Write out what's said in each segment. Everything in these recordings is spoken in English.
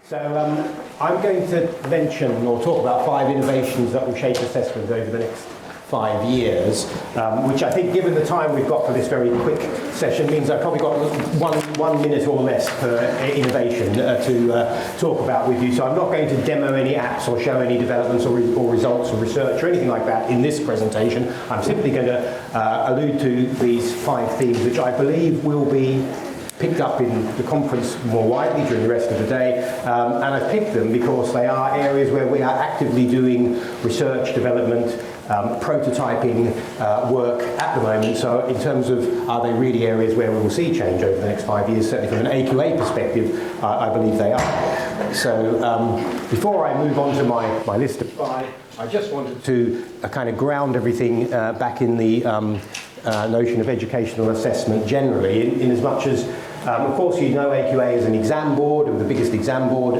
So I'm going to mention or talk about 5 innovations that will shape assessment over the next 5 years, which I think, given the time we've got for this very quick session, means I've probably got one minute or less per innovation to talk about with you. So I'm not going to demo any apps or show any developments or results or research or anything like that in this presentation. I'm simply going to allude to these 5 themes, which I believe will be picked up in the conference more widely during the rest of the day, and I've picked them because they are areas where we are actively doing research, development, prototyping work at the moment. So in terms of are they really areas where we will see change over the next 5 years, certainly from an AQA perspective, I believe they are. So before I move on to my list of 5, I just wanted to kind of ground everything back in the notion of educational assessment generally, in as much as of course, you know AQA is an exam board, the biggest exam board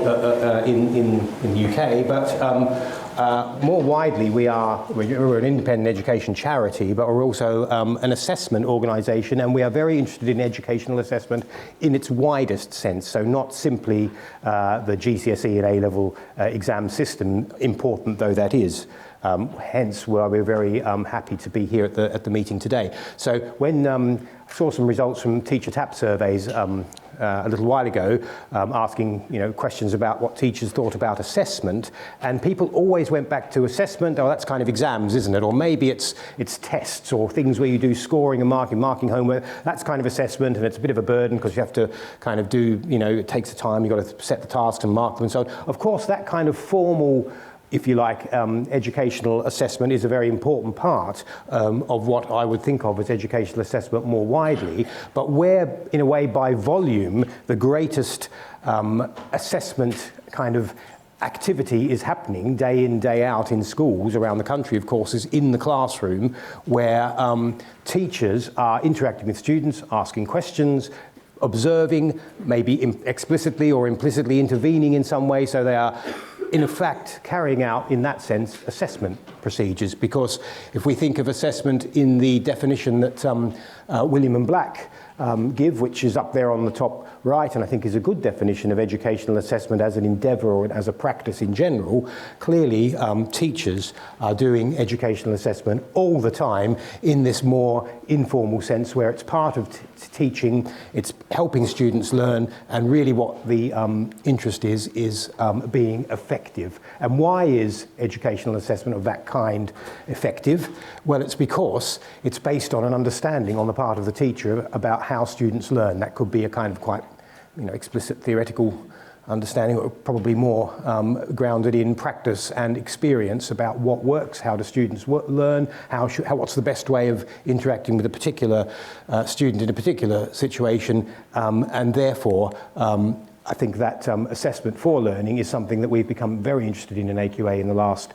in the UK, but more widely we're an independent education charity, but we're also an assessment organisation, and we are very interested in educational assessment in its widest sense, so not simply the GCSE and A-level exam system, important though that is. Hence why we're very happy to be here at the meeting today. So when I saw some results from teacher TAP surveys a little while ago, asking questions about what teachers thought about assessment, and people always went back to assessment. Oh, that's kind of exams, isn't it? Or maybe it's tests or things where you do scoring and marking homework. That's kind of assessment, and it's a bit of a burden because you have to kind of do, it takes the time. You've got to set the tasks and mark them and so on. Of course, that kind of formal, if you like, educational assessment is a very important part of what I would think of as educational assessment more widely, but where, in a way, by volume, the greatest assessment kind of activity is happening day in, day out in schools around the country, of course, is in the classroom, where teachers are interacting with students, asking questions, observing, maybe explicitly or implicitly intervening in some way, so they are in fact carrying out, in that sense, assessment procedures. Because if we think of assessment in the definition that William and Black give, which is up there on the top right, and I think is a good definition of educational assessment as an endeavour or as a practice in general, clearly teachers are doing educational assessment all the time in this more informal sense, where it's part of teaching, it's helping students learn, and really what the interest is being effective. And why is educational assessment of that kind effective? Well, it's because it's based on an understanding on the part of the teacher about how students learn. That could be a kind of quite explicit theoretical understanding, or probably more grounded in practice and experience about what works, how do students learn, what's the best way of interacting with a particular student in a particular situation, and therefore I think that assessment for learning is something that we've become very interested in AQA in the last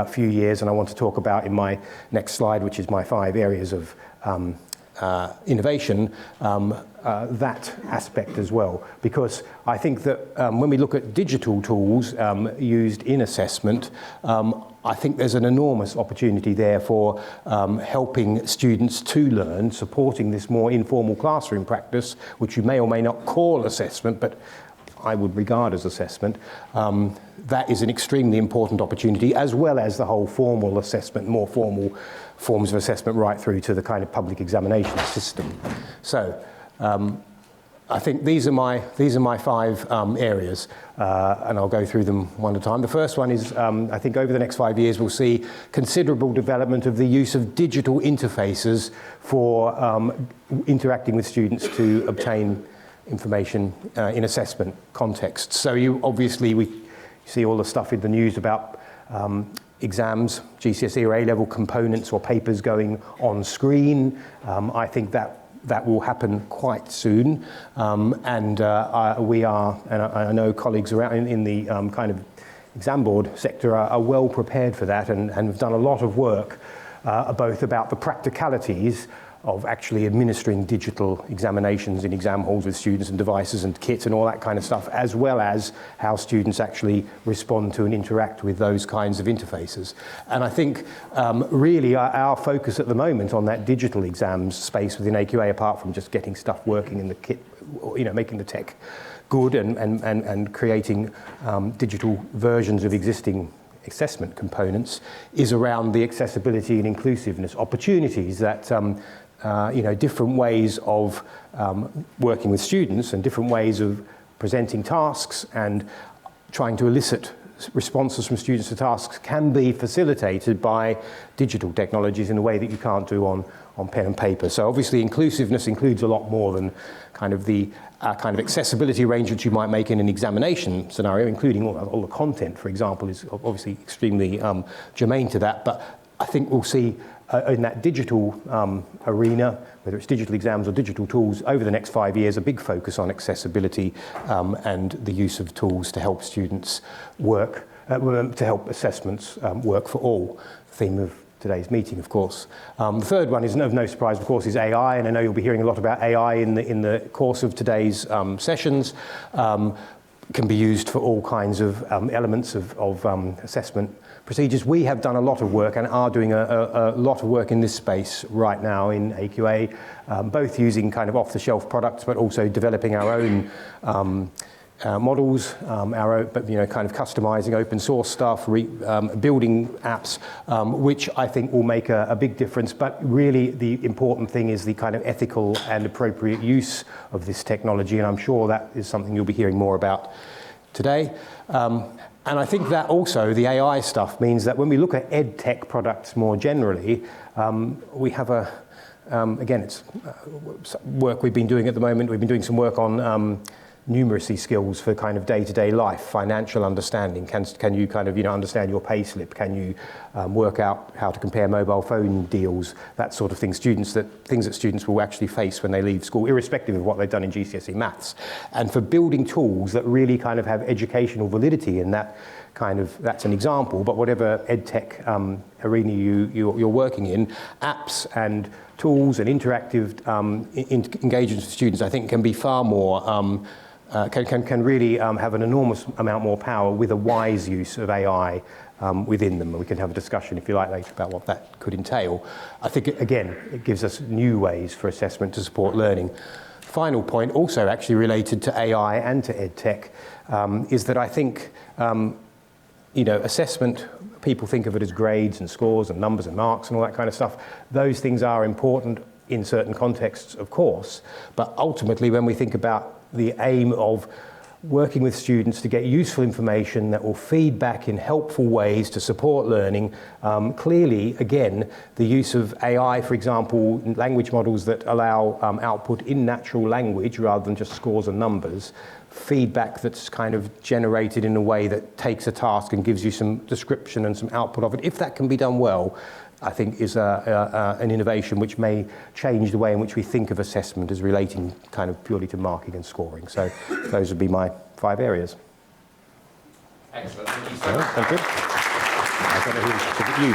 few years, and I want to talk about in my next slide, which is my 5 areas of innovation, that aspect as well. Because I think that when we look at digital tools used in assessment, I think there's an enormous opportunity there for helping students to learn, supporting this more informal classroom practice, which you may or may not call assessment, but I would regard as assessment. That is an extremely important opportunity, as well as the whole formal assessment, more formal forms of assessment right through to the kind of public examination system. So I think these are my 5 areas, and I'll go through them one at a time. The first one is, I think over the next 5 years we'll see considerable development of the use of digital interfaces for interacting with students to obtain information in assessment contexts. So we see all the stuff in the news about exams, GCSE or A-level components or papers going on screen. I think that will happen quite soon, and we are, and I know colleagues around in the kind of exam board sector are well prepared for that, and have done a lot of work both about the practicalities of actually administering digital examinations in exam halls with students and devices and kits and all that kind of stuff, as well as how students actually respond to and interact with those kinds of interfaces. And I think really our focus at the moment on that digital exams space within AQA, apart from just getting stuff working in the kit, making the tech good and creating digital versions of existing assessment components is around the accessibility and inclusiveness opportunities that different ways of working with students and different ways of presenting tasks and trying to elicit responses from students to tasks can be facilitated by digital technologies in a way that you can't do on pen and paper. So obviously inclusiveness includes a lot more than kind of the kind of accessibility arrangements you might make in an examination scenario, including all the content, for example, is obviously extremely germane to that. But I think we'll see in that digital arena, whether it's digital exams or digital tools, over the next 5 years, a big focus on accessibility and the use of tools to help students work, to help assessments work for all. Theme of today's meeting, of course. The third one is of no surprise, of course, is AI, and I know you'll be hearing a lot about AI in the course of today's sessions. Can be used for all kinds of elements of assessment procedures. We have done a lot of work and are doing a lot of work in this space right now in AQA, both using kind of off-the-shelf products, but also developing our own models, but kind of customizing open source stuff, building apps, which I think will make a big difference. But really, the important thing is the kind of ethical and appropriate use of this technology, and I'm sure that is something you'll be hearing more about today. And I think that also the AI stuff means that when we look at ed tech products more generally, we have again, it's work we've been doing at the moment. We've been doing some work on numeracy skills for kind of day-to-day life, financial understanding. Can you kind of understand your pay slip? Can you work out how to compare mobile phone deals? That sort of thing. Things that students will actually face when they leave school, irrespective of what they've done in GCSE maths. And for building tools that really kind of have educational validity in that that's an example, but whatever ed tech arena you're working in, apps and tools and interactive engagements with students, I think can be far more can really have an enormous amount more power with a wise use of AI within them. And we can have a discussion, if you like, later about what that could entail. I think, again, it gives us new ways for assessment to support learning. Final point, also actually related to AI and to ed tech, is that I think, assessment, people think of it as grades and scores and numbers and marks and all that kind of stuff. Those things are important in certain contexts, of course, but ultimately when we think about the aim of working with students to get useful information that will feed back in helpful ways to support learning. Clearly, again, the use of AI, for example, language models that allow output in natural language rather than just scores and numbers, feedback that's kind of generated in a way that takes a task and gives you some description and some output of it. If that can be done well, I think is an innovation which may change the way in which we think of assessment as relating kind of purely to marking and scoring. So those would be my 5 areas. Excellent. Thank you so much. Thank you. I don't know who you.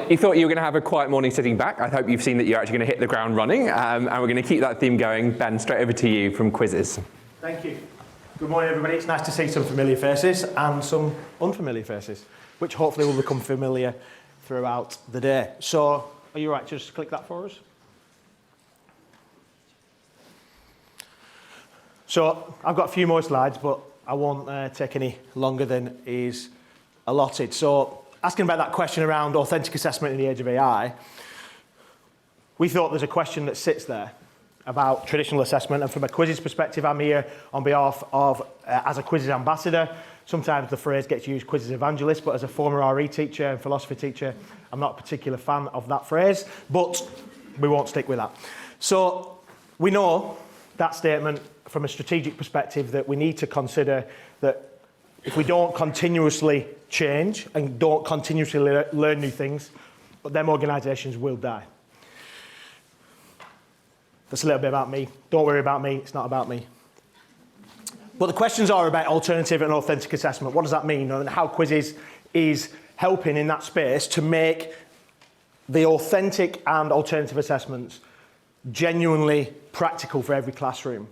You thought you were going to have a quiet morning sitting back. I hope you've seen that you're actually going to hit the ground running, and we're going to keep that theme going. Ben, straight over to you from Quizizz. Thank you. Good morning, everybody. It's nice to see some familiar faces and some unfamiliar faces, which hopefully will become familiar throughout the day. So, are you right to just click that for us? So, I've got a few more slides, but I won't take any longer than is allotted. So, asking about that question around authentic assessment in the age of AI, we thought there's a question that sits there about traditional assessment, and from a Quizizz perspective, I'm here on behalf of, as a Quizizz ambassador. Sometimes the phrase gets used, Quizizz evangelist, but as a former RE teacher and philosophy teacher, I'm not a particular fan of that phrase, but we won't stick with that. So we know that statement from a strategic perspective that we need to consider that if we don't continuously change and don't continuously learn new things, but them organisations will die. That's a little bit about me. Don't worry about me, it's not about me. But the questions are about alternative and authentic assessment. What does that mean? And how Quizizz is helping in that space to make the authentic and alternative assessments genuinely practical for every classroom.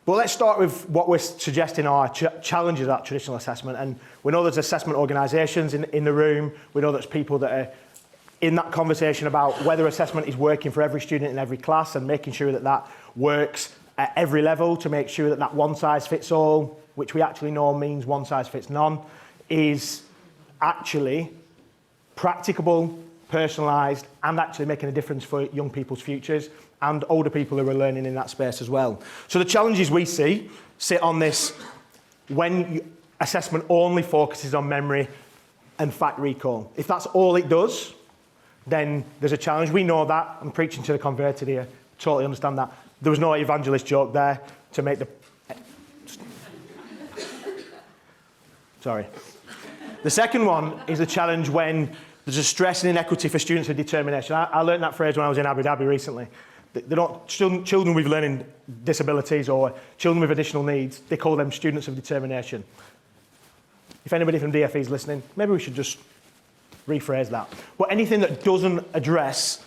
But let's start with what we're suggesting are challenges at traditional assessment. And we know there's assessment organisations in the room. We know there's people that are in that conversation about whether assessment is working for every student in every class and making sure that that works at every level to make sure that that one size fits all, which we actually know means one size fits none, is actually practicable, personalised, and actually making a difference for young people's futures and older people who are learning in that space as well. So the challenges we see sit on this: when assessment only focuses on memory and fact recall. If that's all it does, then there's a challenge. We know that. I'm preaching to the converted here. Totally understand that. There was no evangelist joke there to make the... Sorry. The second one is a challenge when there's a stress and inequity for students with determination. I learned that phrase when I was in Abu Dhabi recently. They're not children with learning disabilities or children with additional needs. They call them students of determination. If anybody from DFE is listening, maybe we should just rephrase that. But anything that doesn't address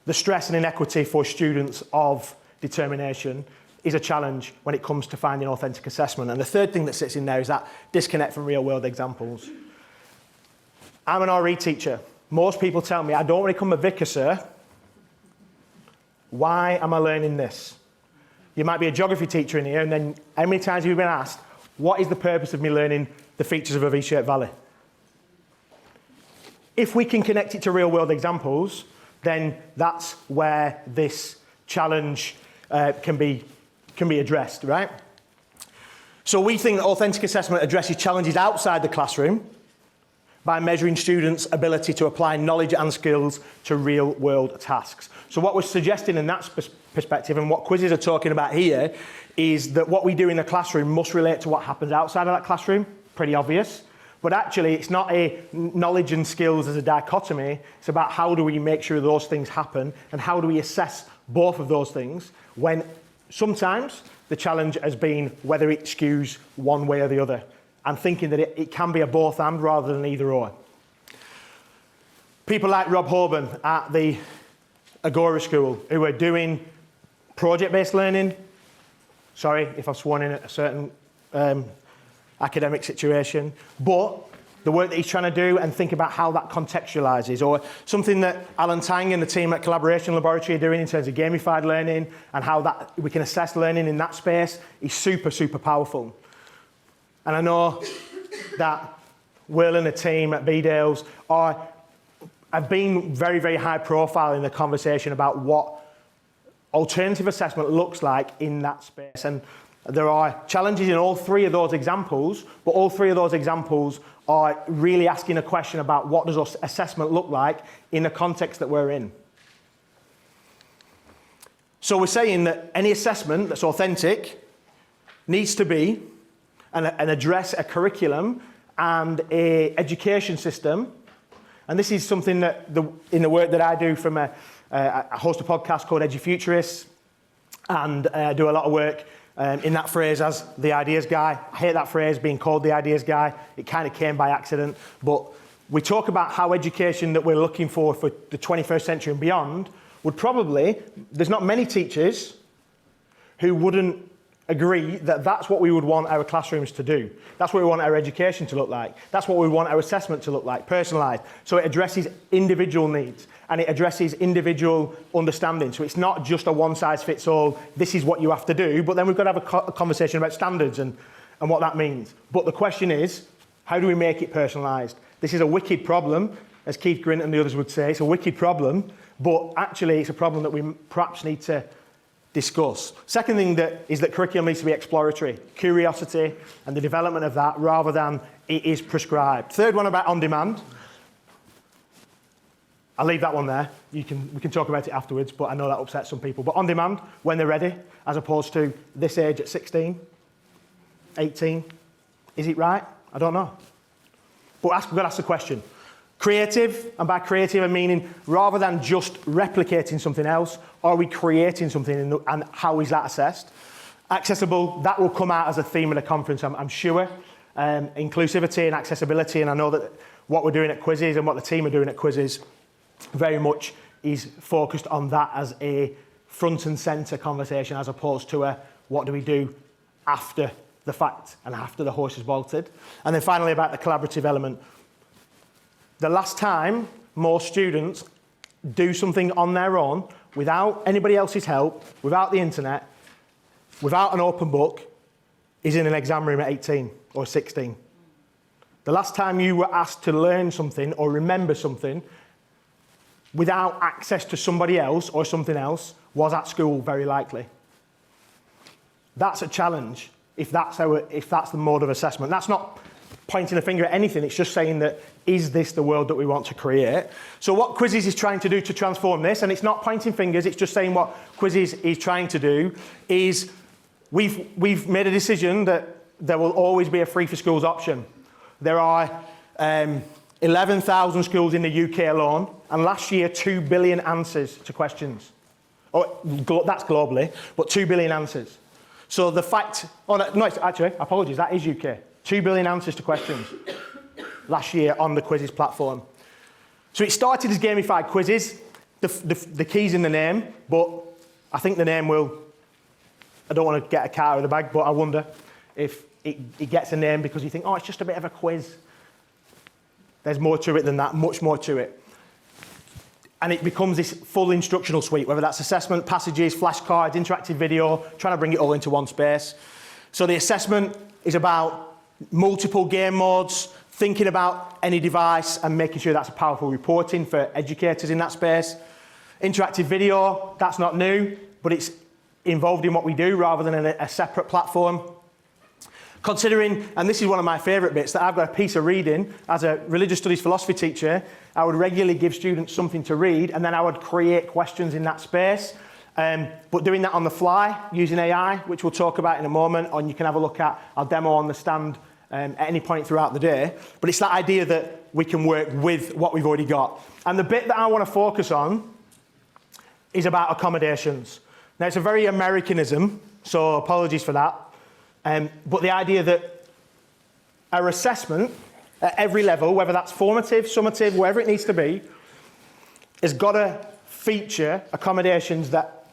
the stress and inequity for students of determination is a challenge when it comes to finding authentic assessment. And the third thing that sits in there is that disconnect from real world examples. I'm an RE teacher. Most people tell me, I don't want to become a vicar, sir. Why am I learning this? You might be a geography teacher in here, and then how many times have you been asked, what is the purpose of me learning the features of a V-shaped valley? If we can connect it to real world examples, then that's where this challenge can be addressed, right? So we think that authentic assessment addresses challenges outside the classroom by measuring students' ability to apply knowledge and skills to real world tasks. So what we're suggesting in that perspective, and what Quizizz are talking about here, is that what we do in the classroom must relate to what happens outside of that classroom. Pretty obvious. But actually, it's not a knowledge and skills as a dichotomy. It's about how do we make sure those things happen and how do we assess both of those things when sometimes the challenge has been whether it skews one way or the other, and thinking that it can be a both and rather than either or. People like Rob Hoban at the Agora School who are doing project-based learning. Sorry if I've sworn in at a certain academic situation, but the work that he's trying to do and think about how that contextualizes, or something that Alan Tang and the team at Collaboration Laboratory are doing in terms of gamified learning and how that we can assess learning in that space is super, super powerful. And I know that Will and the team at B-Dales have been very, very high profile in the conversation about what alternative assessment looks like in that space. And there are challenges in all three of those examples, but all three of those examples are really asking a question about what does assessment look like in the context that we're in. So we're saying that any assessment that's authentic needs to be and address a curriculum and an education system. And this is something that in the work that I do from I host a podcast called EduFuturists, and do a lot of work in that phrase as the ideas guy. I hate that phrase, being called the ideas guy. It kind of came by accident. But we talk about how education that we're looking for the 21st century and beyond would probably, there's not many teachers who wouldn't agree that that's what we would want our classrooms to do. That's what we want our education to look like. That's what we want our assessment to look like, personalised. So it addresses individual needs and it addresses individual understanding. So it's not just a one-size-fits-all, this is what you have to do, but then we've got to have a conversation about standards and what that means. But the question is, how do we make it personalised? This is a wicked problem, as Keith Grint and the others would say. It's a wicked problem, but actually it's a problem that we perhaps need to discuss. Second thing is that curriculum needs to be exploratory, curiosity and the development of that rather than it is prescribed. Third one about on demand. I'll leave that one there. We can talk about it afterwards, but I know that upsets some people. But on demand, when they're ready, as opposed to this age at 16, 18. Is it right? I don't know. But we've got to ask the question. Creative, and by creative I mean rather than just replicating something else, are we creating something and how is that assessed? Accessible, that will come out as a theme of the conference, I'm sure. Inclusivity and accessibility, and I know that what we're doing at Quizizz and what the team are doing at Quizizz very much is focused on that as a front and centre conversation as opposed to a what do we do after the fact and after the horse has bolted. And then finally about the collaborative element. The last time more students do something on their own without anybody else's help, without the internet, without an open book, is in an exam room at 18 or 16. The last time you were asked to learn something or remember something without access to somebody else or something else was at school, very likely. That's a challenge if that's the mode of assessment. That's not pointing a finger at anything, it's just saying that, is this the world that we want to create? So what Quizizz is trying to do to transform this, and it's not pointing fingers, it's just saying what Quizizz is trying to do, is we've made a decision that there will always be a free for schools option. There are 11,000 schools in the UK alone, and last year 2 billion answers to questions. That's globally, but 2 billion answers. So the fact, actually, apologies, that is UK. 2 billion answers to questions last year on the Quizizz platform. So it started as gamified Quizizz. The key's in the name, but I think the name will, I don't want to get a cat out of the bag, but I wonder if it gets a name because you think, oh, it's just a bit of a quiz. There's more to it than that, much more to it. And it becomes this full instructional suite, whether that's assessment, passages, flashcards, interactive video, trying to bring it all into one space. So the assessment is about multiple game modes, thinking about any device and making sure that's a powerful reporting for educators in that space. Interactive video, that's not new, but it's involved in what we do rather than a separate platform. Considering, and this is one of my favourite bits, that I've got a piece of reading. As a religious studies philosophy teacher, I would regularly give students something to read and then I would create questions in that space. But doing that on the fly, using AI, which we'll talk about in a moment, and you can have a look at, I'll demo on the stand at any point throughout the day. But it's that idea that we can work with what we've already got. And the bit that I want to focus on is about accommodations. Now, it's a very Americanism, so apologies for that. But the idea that our assessment at every level, whether that's formative, summative, wherever it needs to be, has got to feature accommodations that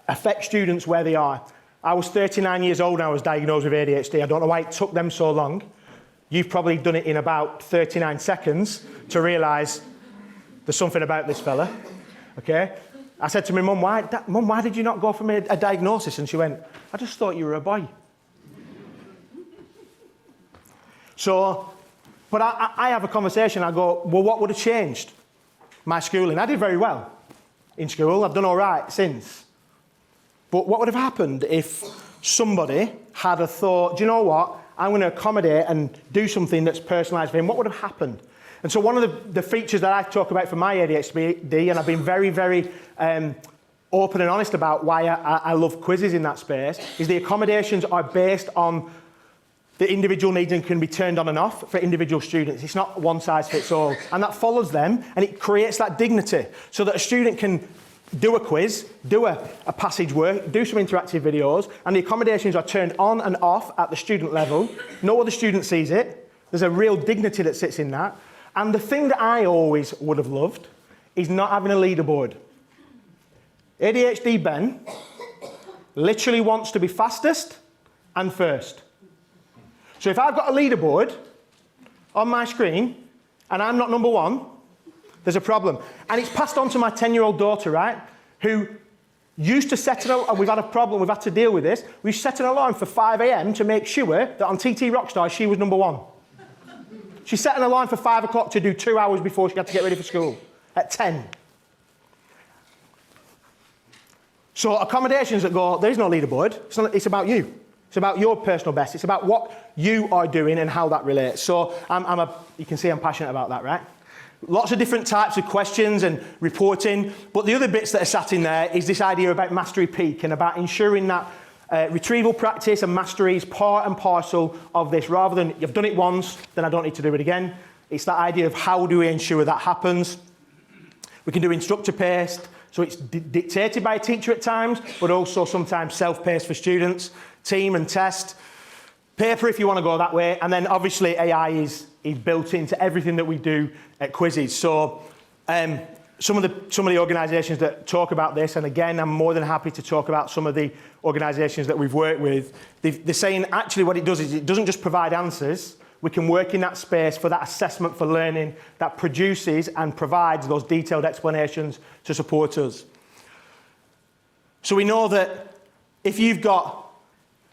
affect students where they are. I was 39 years old and I was diagnosed with ADHD. I don't know why it took them so long. You've probably done it in about 39 seconds to realise there's something about this fella. Okay? I said to my mum, why did you not go for a diagnosis? And she went, I just thought you were a boy. So, but I have a conversation. I go, well, what would have changed? My schooling. I did very well in school. I've done all right since. But what would have happened if somebody had a thought, do you know what? I'm going to accommodate and do something that's personalised for him. What would have happened? And so one of the features that I talk about for my ADHD, and I've been very, very open and honest about why I love Quizizz in that space, is the accommodations are based on the individual needs and can be turned on and off for individual students. It's not one size fits all. And that follows them, and it creates that dignity so that a student can do a quiz, do a passage work, do some interactive videos, and the accommodations are turned on and off at the student level. No other student sees it. There's a real dignity that sits in that. And the thing that I always would have loved is not having a leaderboard. ADHD Ben literally wants to be fastest and first. So if I've got a leaderboard on my screen and I'm not number one, there's a problem. And it's passed on to my 10-year-old daughter, right, who used to set an alarm, and we've had a problem, we've had to deal with this, we set an alarm for 5 a.m. to make sure that on TT Rockstar she was number one. She set an alarm for 5 o'clock to do 2 hours before she had to get ready for school, at 10. So accommodations that go, there's no leaderboard, it's about you. It's about your personal best. It's about what you are doing and how that relates. So you can see I'm passionate about that, right? Lots of different types of questions and reporting, but the other bits that are sat in there is this idea about mastery peak and about ensuring that retrieval practice and mastery is part and parcel of this, rather than you've done it once, then I don't need to do it again. It's that idea of how do we ensure that happens. We can do instructor-paced, so it's dictated by a teacher at times, but also sometimes self-paced for students, team and test. Paper if you want to go that way, and then obviously AI is built into everything that we do at Quizizz. So some of the organisations that talk about this, and again, I'm more than happy to talk about some of the organisations that we've worked with, they're saying actually what it does is it doesn't just provide answers, we can work in that space for that assessment for learning that produces and provides those detailed explanations to support us. So we know that if you've got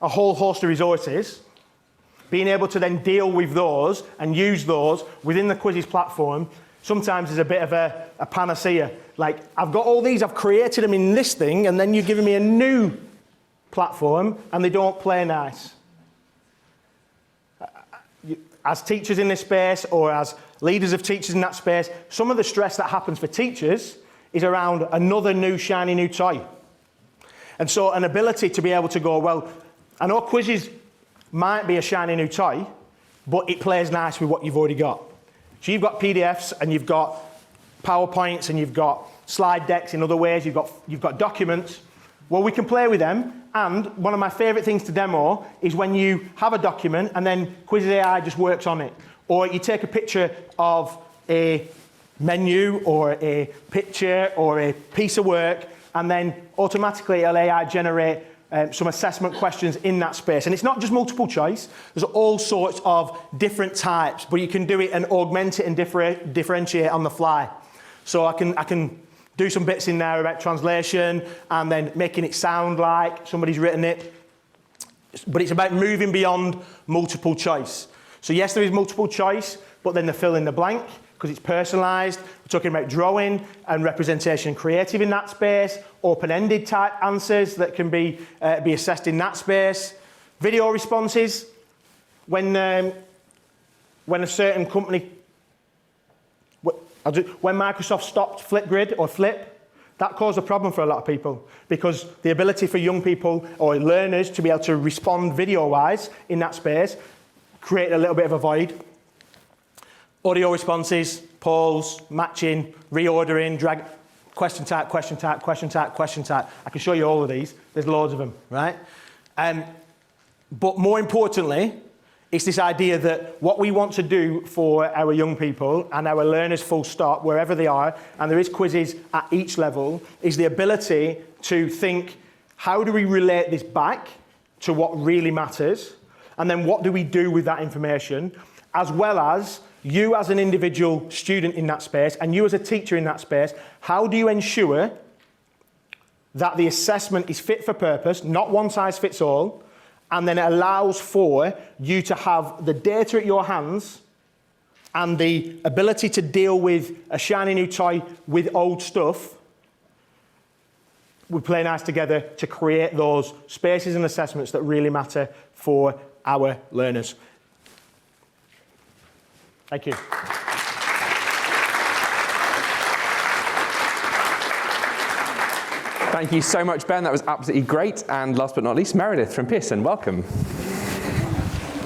a whole host of resources, being able to then deal with those and use those within the Quizizz platform sometimes is a bit of a panacea. Like, I've got all these, I've created them in this thing, and then you're giving me a new platform and they don't play nice. As teachers in this space, or as leaders of teachers in that space, some of the stress that happens for teachers is around another new shiny new toy. And so an ability to be able to go, well, I know Quizizz might be a shiny new toy, but it plays nice with what you've already got. So you've got PDFs and you've got PowerPoints and you've got slide decks in other ways, you've got documents. Well, we can play with them, and one of my favourite things to demo is when you have a document and then Quizizz AI just works on it. Or you take a picture of a menu or a picture or a piece of work, and then automatically it'll AI generate some assessment questions in that space. And it's not just multiple choice, there's all sorts of different types, but you can do it and augment it and differentiate on the fly. So I can do some bits in there about translation and then making it sound like somebody's written it. But it's about moving beyond multiple choice. So yes, there is multiple choice, but then the fill in the blank, because it's personalised. We're talking about drawing and representation and creative in that space, open-ended type answers that can be assessed in that space. Video responses, when a certain company, when Microsoft stopped Flipgrid or Flip, that caused a problem for a lot of people, because the ability for young people or learners to be able to respond video-wise in that space created a little bit of a void. Audio responses, polls, matching, reordering, drag, question type, question type, question type, question type. I can show you all of these. There's loads of them, right? But more importantly, it's this idea that what we want to do for our young people and our learners full stop, wherever they are, and there is Quizizz at each level, is the ability to think, how do we relate this back to what really matters? And then what do we do with that information? As well as you as an individual student in that space and you as a teacher in that space, how do you ensure that the assessment is fit for purpose, not one size fits all, and then it allows for you to have the data at your hands and the ability to deal with a shiny new toy with old stuff. We play nice together to create those spaces and assessments that really matter for our learners. Thank you. Thank you so much, Ben. That was absolutely great. And last but not least, Meredith from Pearson. Welcome.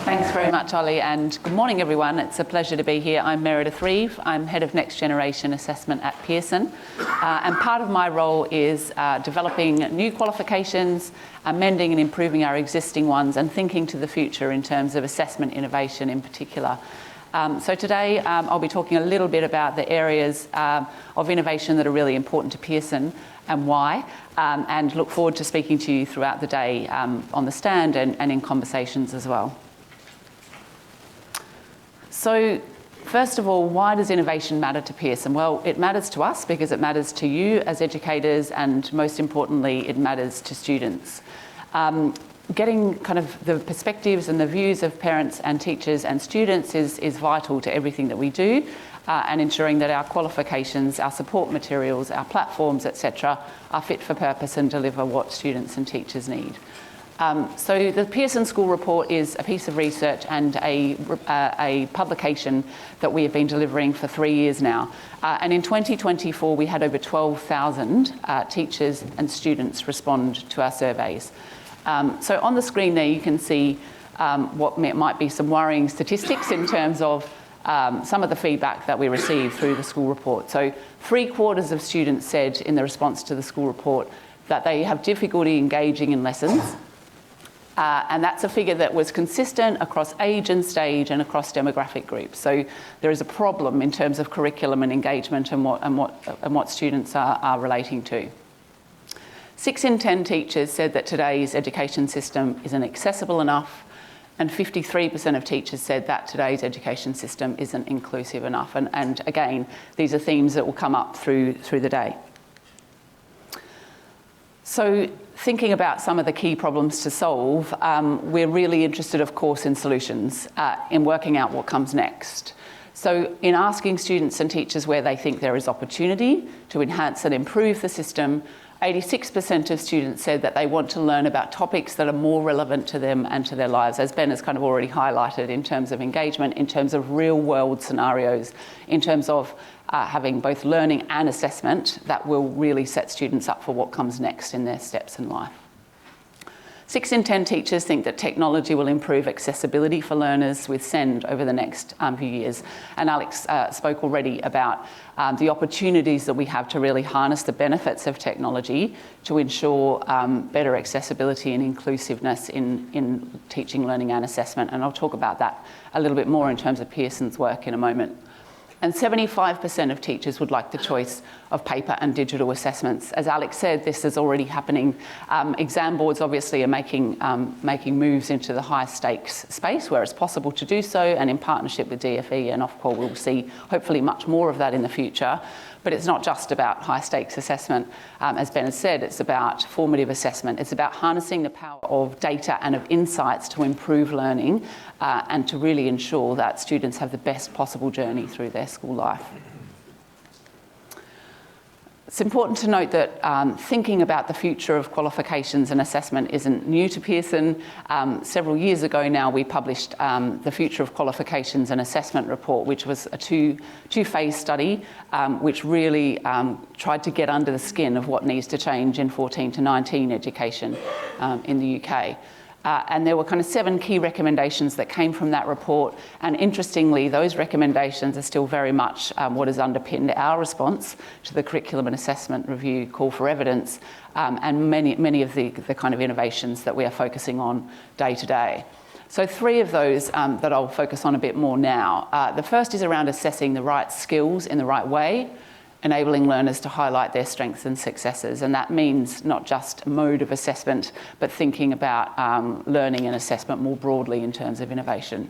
Thanks very much, Ollie, and good morning, everyone. It's a pleasure to be here. I'm Meredith Reeve. I'm Head of Next Generation Assessment at Pearson. And part of my role is developing new qualifications, amending and improving our existing ones, and thinking to the future in terms of assessment innovation in particular. So today I'll be talking a little bit about the areas of innovation that are really important to Pearson and why, and look forward to speaking to you throughout the day on the stand and in conversations as well. So first of all, why does innovation matter to Pearson? Well, it matters to us because it matters to you as educators, and most importantly, it matters to students. Getting kind of the perspectives and the views of parents and teachers and students is vital to everything that we do, and ensuring that our qualifications, our support materials, our platforms, etc., are fit for purpose and deliver what students and teachers need. So the Pearson School Report is a piece of research and a publication that we have been delivering for 3 years now. And in 2024, we had over 12,000 teachers and students respond to our surveys. So on the screen there, you can see what might be some worrying statistics in terms of some of the feedback that we received through the school report. So 3/4 of students said in the response to the school report that they have difficulty engaging in lessons. And that's a figure that was consistent across age and stage and across demographic groups. So there is a problem in terms of curriculum and engagement and what students are relating to. 6 in 10 teachers said that today's education system isn't accessible enough. And 53% of teachers said that today's education system isn't inclusive enough. And again, these are themes that will come up through the day. So thinking about some of the key problems to solve, we're really interested, of course, in solutions, in working out what comes next. So in asking students and teachers where they think there is opportunity to enhance and improve the system, 86% of students said that they want to learn about topics that are more relevant to them and to their lives, as Ben has kind of already highlighted, in terms of engagement, in terms of real-world scenarios, in terms of having both learning and assessment that will really set students up for what comes next in their steps in life. 6 in 10 teachers think that technology will improve accessibility for learners with SEND over the next few years. And Alex spoke already about the opportunities that we have to really harness the benefits of technology to ensure better accessibility and inclusiveness in teaching, learning and assessment. And I'll talk about that a little bit more in terms of Pearson's work in a moment. And 75% of teachers would like the choice of paper and digital assessments. As Alex said, this is already happening. Exam boards obviously are making moves into the high stakes space where it's possible to do so, and in partnership with DFE and Ofqual, we'll see hopefully much more of that in the future. But it's not just about high stakes assessment. As Ben has said, it's about formative assessment. It's about harnessing the power of data and of insights to improve learning and to really ensure that students have the best possible journey through their school life. It's important to note that thinking about the future of qualifications and assessment isn't new to Pearson. Several years ago now, we published the Future of Qualifications and Assessment report, which was a two-phase study, which really tried to get under the skin of what needs to change in 14 to 19 education in the UK. And there were kind of 7 key recommendations that came from that report. And interestingly, those recommendations are still very much what has underpinned our response to the Curriculum and Assessment Review Call for Evidence and many of the kind of innovations that we are focusing on day to day. So 3 of those that I'll focus on a bit more now. The first is around assessing the right skills in the right way, enabling learners to highlight their strengths and successes. And that means not just mode of assessment, but thinking about learning and assessment more broadly in terms of innovation.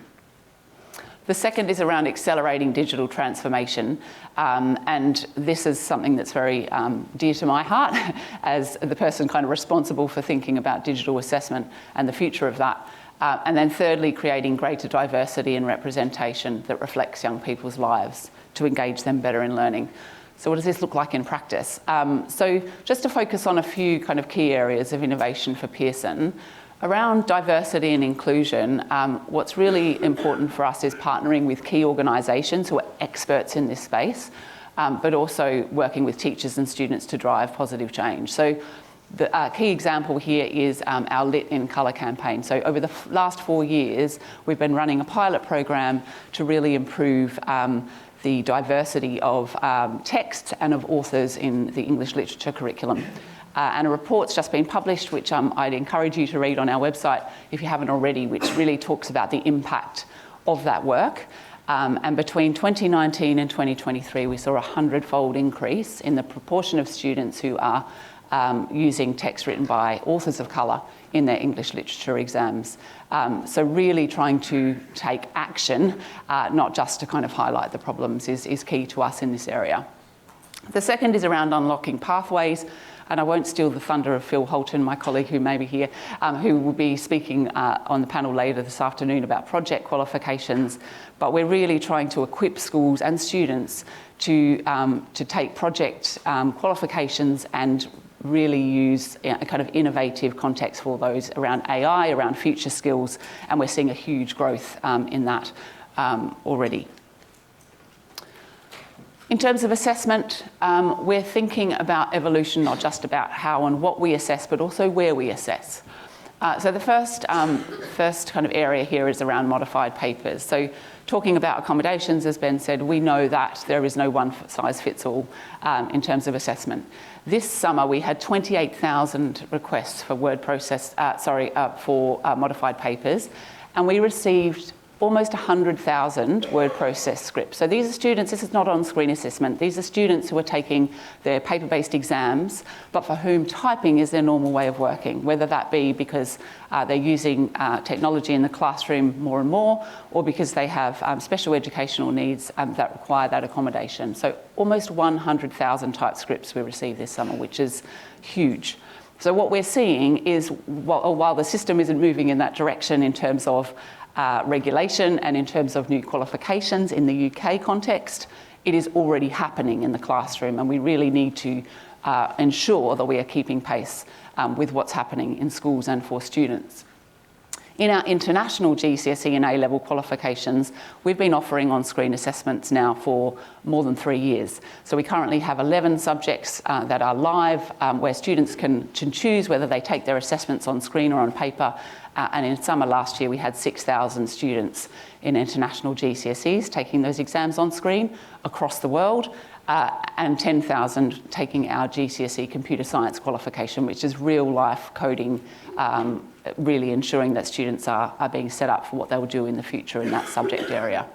The second is around accelerating digital transformation. And this is something that's very dear to my heart as the person kind of responsible for thinking about digital assessment and the future of that. And then thirdly, creating greater diversity and representation that reflects young people's lives to engage them better in learning. So what does this look like in practice? So just to focus on a few kind of key areas of innovation for Pearson, around diversity and inclusion, what's really important for us is partnering with key organisations who are experts in this space, but also working with teachers and students to drive positive change. So the key example here is our Lit in Colour campaign. So over the last 4 years, we've been running a pilot program to really improve the diversity of texts and of authors in the English literature curriculum. And a report's just been published, which I'd encourage you to read on our website if you haven't already, which really talks about the impact of that work. And between 2019 and 2023, we saw a 100-fold increase in the proportion of students who are using text written by authors of colour in their English literature exams. So really trying to take action, not just to kind of highlight the problems, is key to us in this area. The second is around unlocking pathways, and I won't steal the thunder of Phil Holton, my colleague who may be here, who will be speaking on the panel later this afternoon about project qualifications, but we're really trying to equip schools and students to take project qualifications and really use a kind of innovative context for those around AI, around future skills, and we're seeing a huge growth in that already. In terms of assessment, we're thinking about evolution, not just about how and what we assess, but also where we assess. So the first kind of area here is around modified papers. So talking about accommodations, as Ben said, we know that there is no one-size-fits-all in terms of assessment. This summer, we had 28,000 requests for modified papers, and we received almost 100,000 word processed scripts. So these are students, this is not on-screen assessment, these are students who are taking their paper-based exams, but for whom typing is their normal way of working, whether that be because they're using technology in the classroom more and more, or because they have special educational needs that require that accommodation. So almost 100,000 typed scripts we received this summer, which is huge. So what we're seeing is, while the system isn't moving in that direction in terms of regulation and in terms of new qualifications in the UK context, it is already happening in the classroom, and we really need to ensure that we are keeping pace with what's happening in schools and for students. In our international GCSE and A-level qualifications, we've been offering on-screen assessments now for more than 3 years. So we currently have 11 subjects that are live, where students can choose whether they take their assessments on screen or on paper. And in summer last year, we had 6,000 students in international GCSEs taking those exams on screen across the world, and 10,000 taking our GCSE computer science qualification, which is real-life coding, really ensuring that students are being set up for what they will do in the future in that subject area.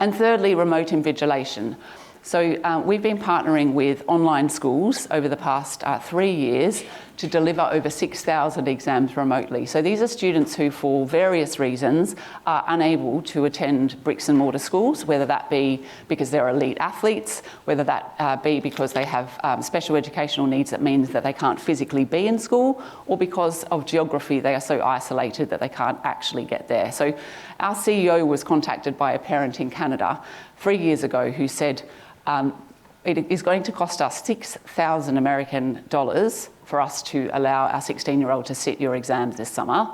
And thirdly, remote invigilation. So we've been partnering with online schools over the past 3 years to deliver over 6,000 exams remotely. So these are students who, for various reasons, are unable to attend bricks and mortar schools, whether that be because they're elite athletes, whether that be because they have special educational needs that means that they can't physically be in school, or because of geography, they are so isolated that they can't actually get there. So our CEO was contacted by a parent in Canada 3 years ago who said, it is going to cost us $6,000 American for us to allow our 16-year-old to sit your exams this summer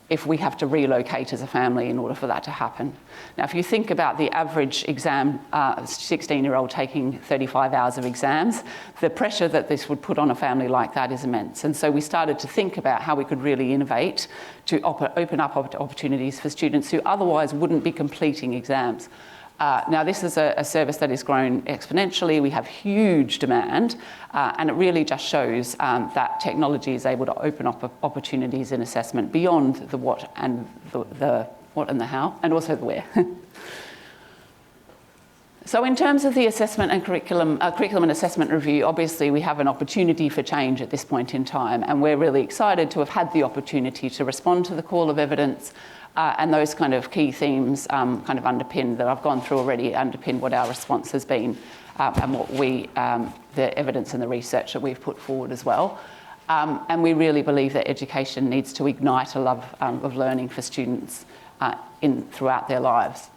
if we have to relocate as a family in order for that to happen. Now, if you think about the average exam, 16-year-old taking 35 hours of exams, the pressure that this would put on a family like that is immense. And so we started to think about how we could really innovate to open up opportunities for students who otherwise wouldn't be completing exams. Now, this is a service that has grown exponentially. We have huge demand, and it really just shows that technology is able to open up opportunities in assessment beyond the what and the what and the how, and also the where. So in terms of the assessment and curriculum and assessment review, obviously we have an opportunity for change at this point in time, and we're really excited to have had the opportunity to respond to the call of evidence. And those kind of key themes kind of underpin, that I've gone through already, underpin what our response has been and what the evidence and the research that we've put forward as well. And we really believe that education needs to ignite a love of learning for students throughout their lives.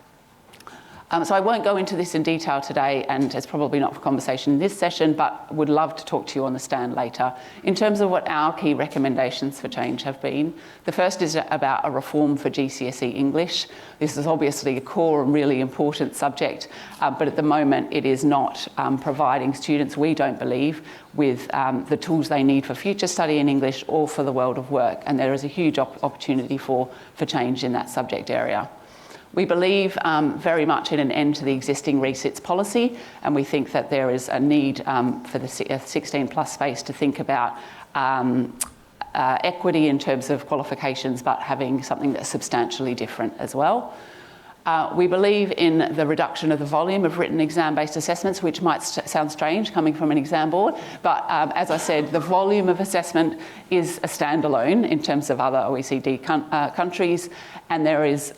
So I won't go into this in detail today, and it's probably not for conversation in this session, but would love to talk to you on the stand later. In terms of what our key recommendations for change have been, the first is about a reform for GCSE English. This is obviously a core and really important subject, but at the moment it is not providing students, we don't believe, with the tools they need for future study in English or for the world of work, and there is a huge opportunity for change in that subject area. We believe very much in an end to the existing resits policy, and we think that there is a need for the 16+ space to think about equity in terms of qualifications, but having something that's substantially different as well. We believe in the reduction of the volume of written exam-based assessments, which might sound strange coming from an exam board, but as I said, the volume of assessment is a standalone in terms of other OECD countries, and there is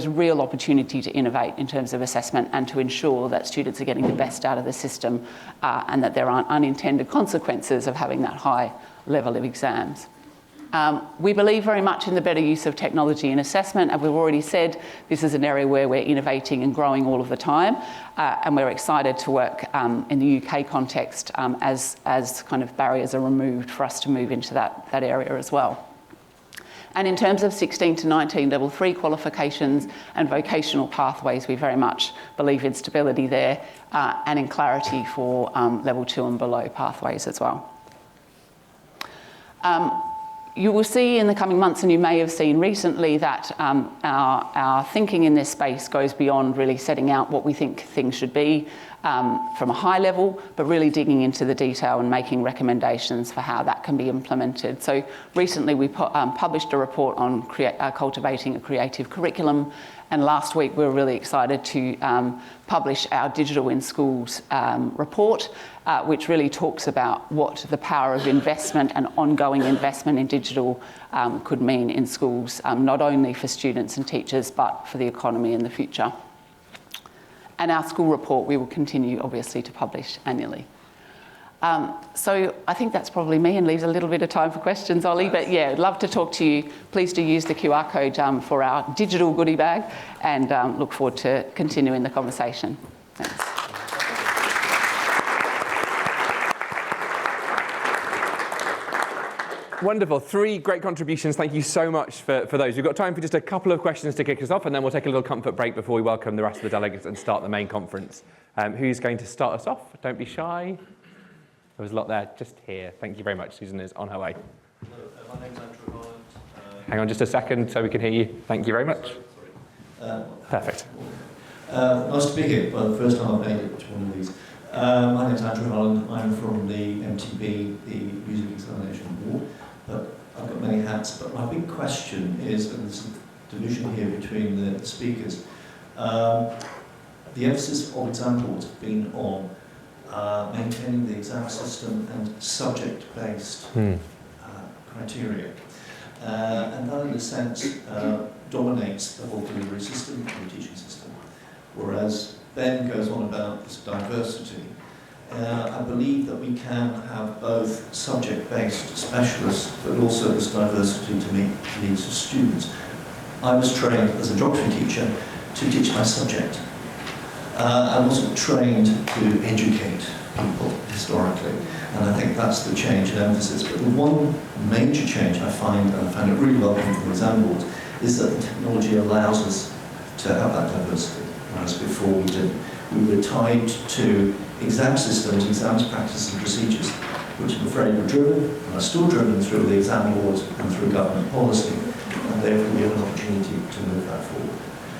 real opportunity to innovate in terms of assessment and to ensure that students are getting the best out of the system and that there aren't unintended consequences of having that high level of exams. We believe very much in the better use of technology in assessment, and we've already said this is an area where we're innovating and growing all of the time, and we're excited to work in the UK context as kind of barriers are removed for us to move into that area as well. And in terms of 16 to 19 level 3 qualifications and vocational pathways, we very much believe in stability there and in clarity for level 2 and below pathways as well. You will see in the coming months, and you may have seen recently, that our our thinking in this space goes beyond really setting out what we think things should be from a high level, but really digging into the detail and making recommendations for how that can be implemented. So recently we published a report on cultivating a creative curriculum, and last week we were really excited to publish our Digital in Schools report, which really talks about what the power of investment and ongoing investment in digital could mean in schools, not only for students and teachers, but for the economy in the future. And our school report we will continue, obviously, to publish annually. So I think that's probably me and leaves a little bit of time for questions, Ollie. But yeah, I'd love to talk to you. Please do use the QR code for our digital goodie bag, and look forward to continuing the conversation. Thanks. Wonderful. 3 great contributions. Thank you so much for those. We've got time for just a couple of questions to kick us off, and then we'll take a little comfort break before we welcome the rest of the delegates and start the main conference. Who's going to start us off? Don't be shy. There was a lot there. Just here. Thank you very much. Susan is on her way. Hello, my name's Andrew Holland. Hang on just a second so we can hear you. Thank you very much. Perfect. Nice to be here. Well, the first time I've made it to one of these. My name's Andrew Holland. I'm from the MTB, the Music Examination Board. But I've got many hats. But my big question is, and there's a division here between the speakers, the emphasis of exam boards has been on maintaining the exam system and subject-based criteria. And that, in a sense, dominates the whole delivery system, the teaching system. Whereas Ben goes on about this diversity. I believe that we can have both subject-based specialists, but also this diversity to meet the needs of students. I was trained as a geography teacher to teach my subject. I wasn't trained to educate people historically, and I think that's the change in emphasis. But the one major change I find, and I find it really welcome from exam boards, is that the technology allows us to have that diversity, whereas before we didn't. We were tied to exam systems, exams, practices and procedures, which I'm afraid were driven, and are still driven through the exam boards and through government policy, and therefore we have an opportunity to move that forward.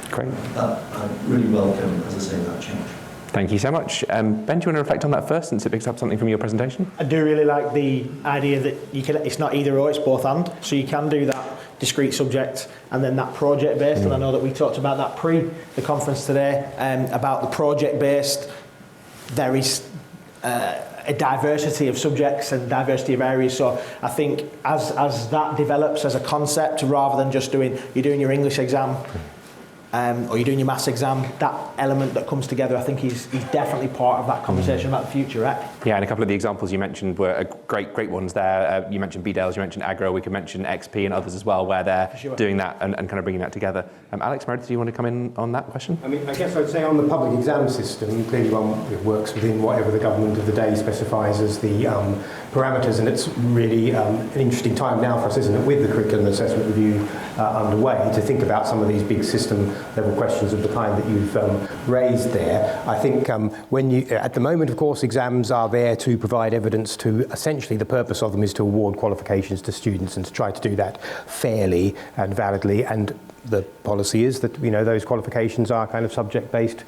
Great. I really welcome, as I say, that change. Thank you so much. Ben, do you want to reflect on that first, since it picks up something from your presentation? I do really like the idea that it's not either or, it's both and. So you can do that discrete subject and then that project based. And I know that we talked about that pre the conference today, about the project based. There is a diversity of subjects and diversity of areas. So I think as that develops as a concept, rather than just you're doing your English exam, or you're doing your maths exam, that element that comes together, I think he's definitely part of that conversation about the future, right? Yeah, and a couple of the examples you mentioned were great ones there. You mentioned BDELS, you mentioned Agro, we could mention XP and others as well, where they're doing that and kind of bringing that together. Alex, Meredith, do you want to come in on that question? I mean, I guess I'd say on the public exam system, clearly one works within whatever the government of the day specifies as the parameters, and it's really an interesting time now for us, isn't it, with the curriculum assessment review underway, to think about some of these big system level questions of the kind that you've raised there. I think at the moment, of course, exams are there to provide evidence to, essentially the purpose of them is to award qualifications to students and to try to do that fairly and validly, and the policy is that those qualifications are kind of subject-based.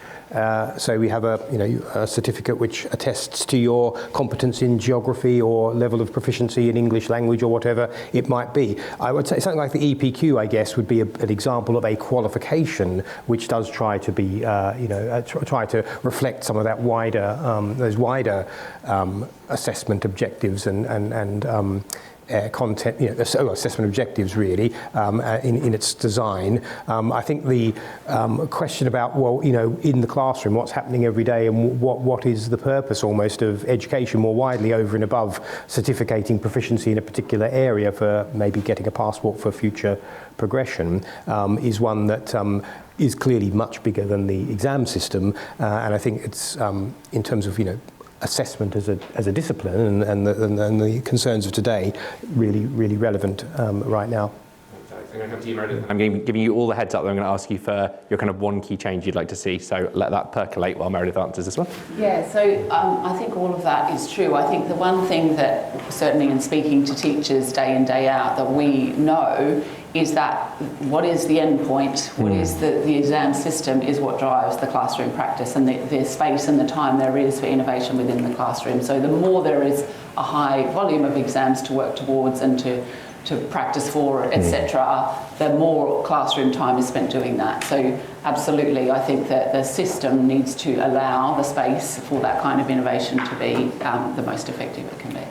So we have a certificate which attests to your competence in geography or level of proficiency in English language or whatever it might be. I would say something like the EPQ, I guess, would be an example of a qualification which does try to be, try to reflect some of that wider, those wider assessment objectives and content, assessment objectives really, in its design. I think the question about, in the classroom, what's happening every day and what is the purpose almost of education more widely over and above certificating proficiency in a particular area for maybe getting a passport for future progression, is one that is clearly much bigger than the exam system. And I think it's, in terms of, assessment as a discipline and the concerns of today really relevant right now. I'm going to come to you, Meredith. I'm giving you all the heads up that I'm going to ask you for your kind of one key change you'd like to see. So let that percolate while Meredith answers this one. Yeah, so I think all of that is true. I think the one thing that, certainly in speaking to teachers day in, day out, that we know is that what is the end point, what is the exam system is what drives the classroom practice and the space and the time there is for innovation within the classroom. So the more there is a high volume of exams to work towards and to practice for, etc., the more classroom time is spent doing that. So absolutely, I think that the system needs to allow the space for that kind of innovation to be the most effective it can be.